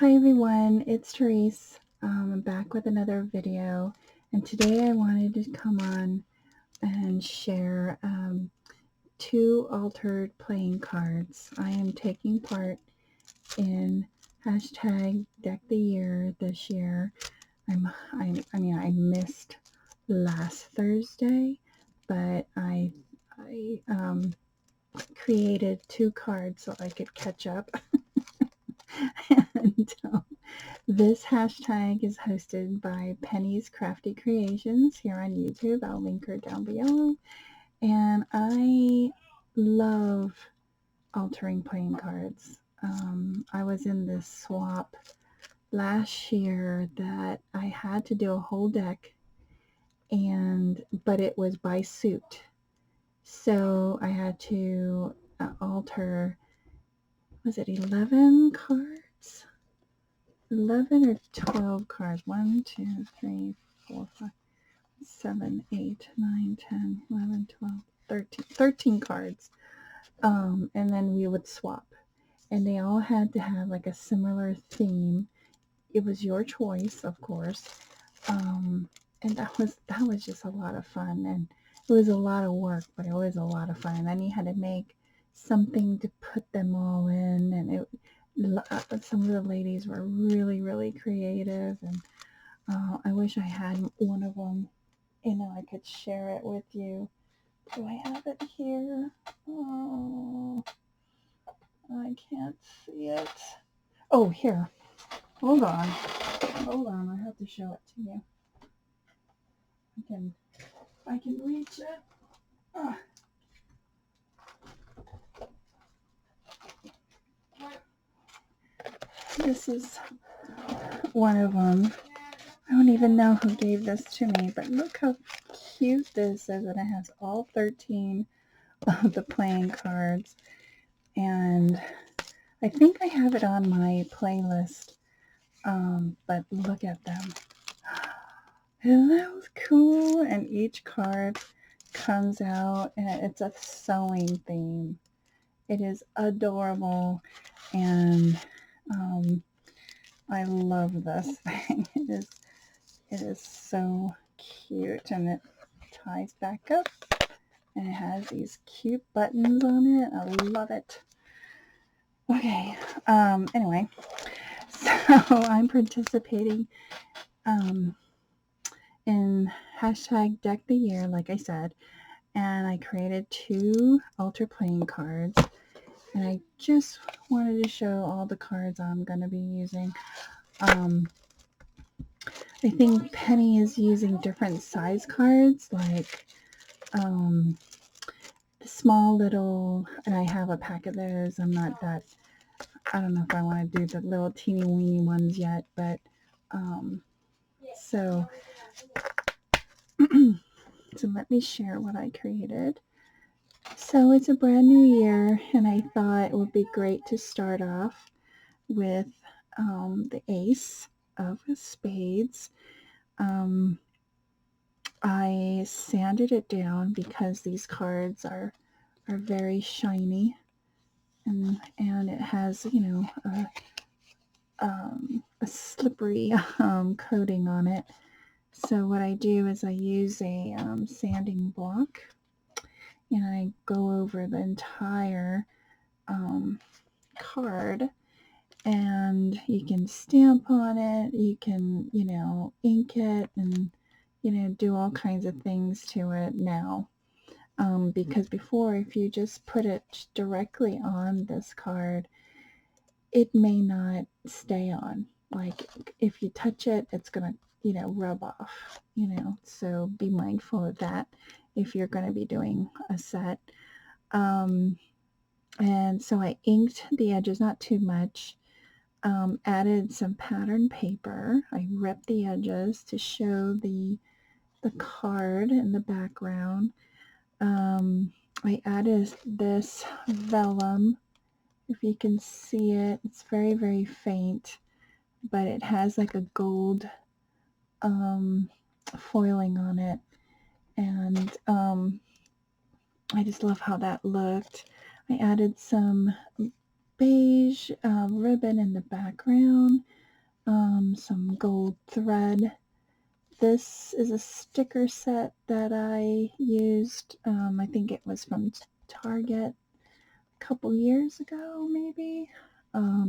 Hi everyone, it's Tereese. I'm back with another video, and today I wanted to come on and share two altered playing cards. I am taking part in hashtag Deck the Year this year. I missed last Thursday, but I created two cards so I could catch up. and This hashtag is hosted by Pennys Crafty Creations here on YouTube. I'll link her down below. And I love altering playing cards. I was in this swap last year that I had to do a whole deck, but it was by suit. So I had to alter, was it 11 cards? 11 or 12 cards. 1, 2, 3, 4, 5, 7, 8, 9, 10, 11, 12, 13. 13 cards. And then we would swap. And they all had to have like a similar theme. It was your choice, of course. And that was just a lot of fun. And it was a lot of work, but it was a lot of fun. And then you had to make something to put them all in, and some of the ladies were really creative, and I wish I had one of them. I could share it with you. Do I have it here? Oh, I can't see it. Oh, here. Hold on. I have to show it to you. I can reach it. This is one of them. I don't even know who gave this to me, but look how cute this is, and it has all 13 of the playing cards, and I think I have it on my playlist, but look at them. Isn't that cool? And each card comes out, and it's a sewing theme. It is adorable, and I love this thing. It is so cute, and it ties back up, and it has these cute buttons on it. I love it. Okay, anyway, so I'm participating in hashtag Deck the Year, like I said, and I created two altar playing cards, and I just wanted to show all the cards I'm going to be using. I think Penny is using different size cards, like the small little, and I have a pack of those. I don't know if I want to do the little teeny weeny ones yet, but so let me share what I created. So it's a brand new year, and I thought it would be great to start off with the Ace of Spades. I sanded it down because these cards are very shiny, and it has, a slippery coating on it. So what I do is I use a sanding block, and I go over the entire card, and you can stamp on it, you can, ink it, and, do all kinds of things to it now. Because before, if you just put it directly on this card, it may not stay on. Like, if you touch it, it's going to, rub off, so be mindful of that if you're going to be doing a set. And so I inked the edges, not too much. Added some pattern paper. I ripped the edges to show the card in the background. I added this vellum. If you can see it, it's very faint, but it has like a gold foiling on it, and I just love how that looked. I added some beige ribbon in the background, some gold thread. This is a sticker set that I used. I think it was from Target a couple years ago, maybe.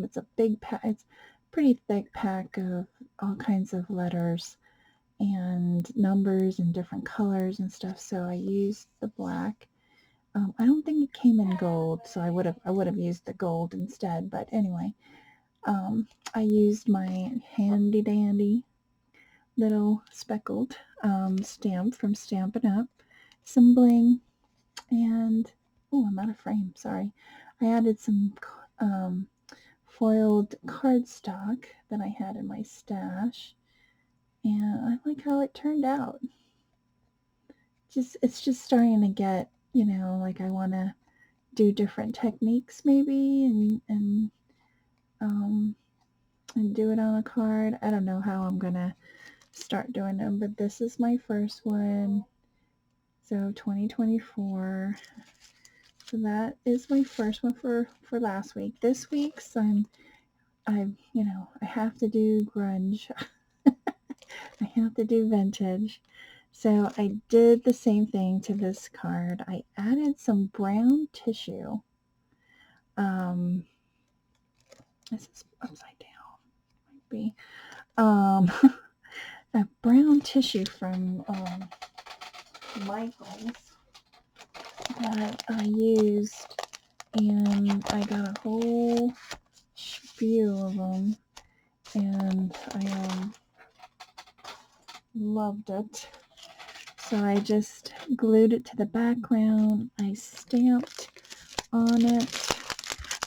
It's a big pack. It's a pretty thick pack of all kinds of letters and numbers and different colors and stuff. So I used the black. I don't think it came in gold, so I would have used the gold instead. But anyway, I used my handy dandy little speckled stamp from Stampin' Up, some bling, and oh, I'm out of frame. Sorry, I added some foiled cardstock that I had in my stash, and I like how it turned out. It's just starting to get, you know, like I want to do different techniques maybe, and do it on a card. I don't know how I'm gonna start doing them, but this is my first one. So 2024. So that is my first one for last week. This week's I have to do grunge. I have to do vintage. So I did the same thing to this card. I added some brown tissue. This is upside down. Might be. A brown tissue from Michael's that I used, and I got a whole spew of them, and I loved it. So I just glued it to the background. I stamped on it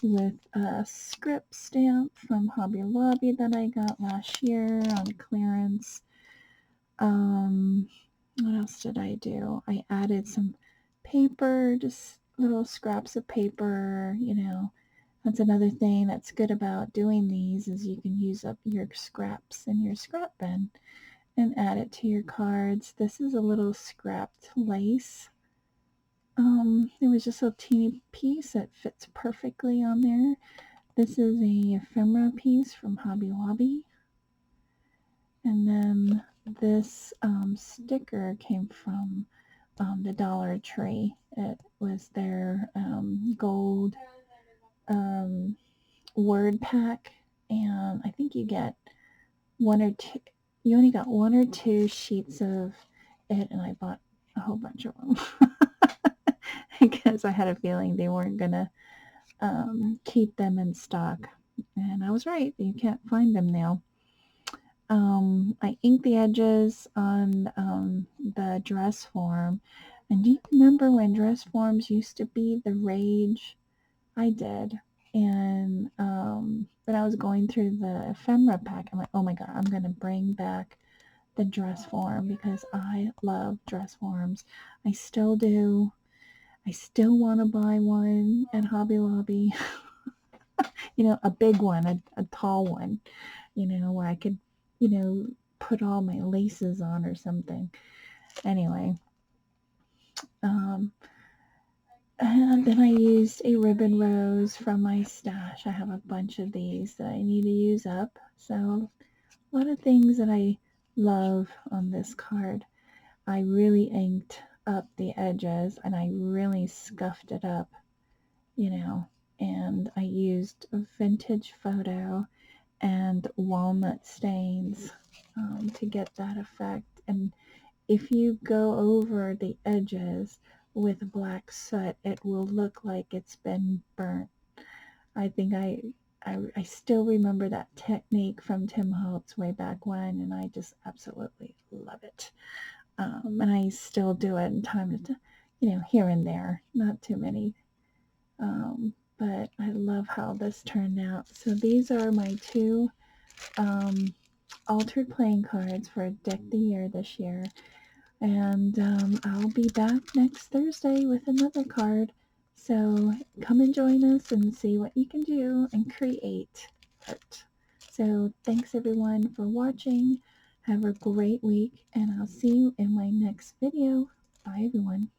with a script stamp from Hobby Lobby that I got last year on clearance. What else did I do? I added some paper, just little scraps of paper, you know. That's another thing that's good about doing these is you can use up your scraps in your scrap bin and add it to your cards. This is a little scrapped lace. It was just a teeny piece that fits perfectly on there. This is a ephemera piece from Hobby Lobby. And then this sticker came from the Dollar Tree. It was their gold word pack, and I think you get one or two. You only got one or two sheets of it, and I bought a whole bunch of them because I had a feeling they weren't gonna keep them in stock, and I was right. You can't find them now. I inked the edges on the dress form. And do you remember when dress forms used to be the rage? I did. And when I was going through the ephemera pack, I'm like, oh my god, I'm going to bring back the dress form because I love dress forms. I still do. I still want to buy one at Hobby Lobby. You know, a big one, a tall one, you know, where I could, you know, put all my laces on or something. Anyway, and then I used a ribbon rose from my stash. I have a bunch of these that I need to use up. So a lot of things that I love on this card. I really inked up the edges and I really scuffed it up, you know, and I used a vintage photo and walnut stains to get that effect. And if you go over the edges with black soot, it will look like it's been burnt. I think I still remember that technique from Tim Holtz way back when, and I just absolutely love it. And I still do it in time to, you know, here and there, not too many. But I love how this turned out. So these are my two altered playing cards for Deck the Year this year. And I'll be back next Thursday with another card. So come and join us and see what you can do and create art. So thanks everyone for watching. Have a great week, and I'll see you in my next video. Bye everyone.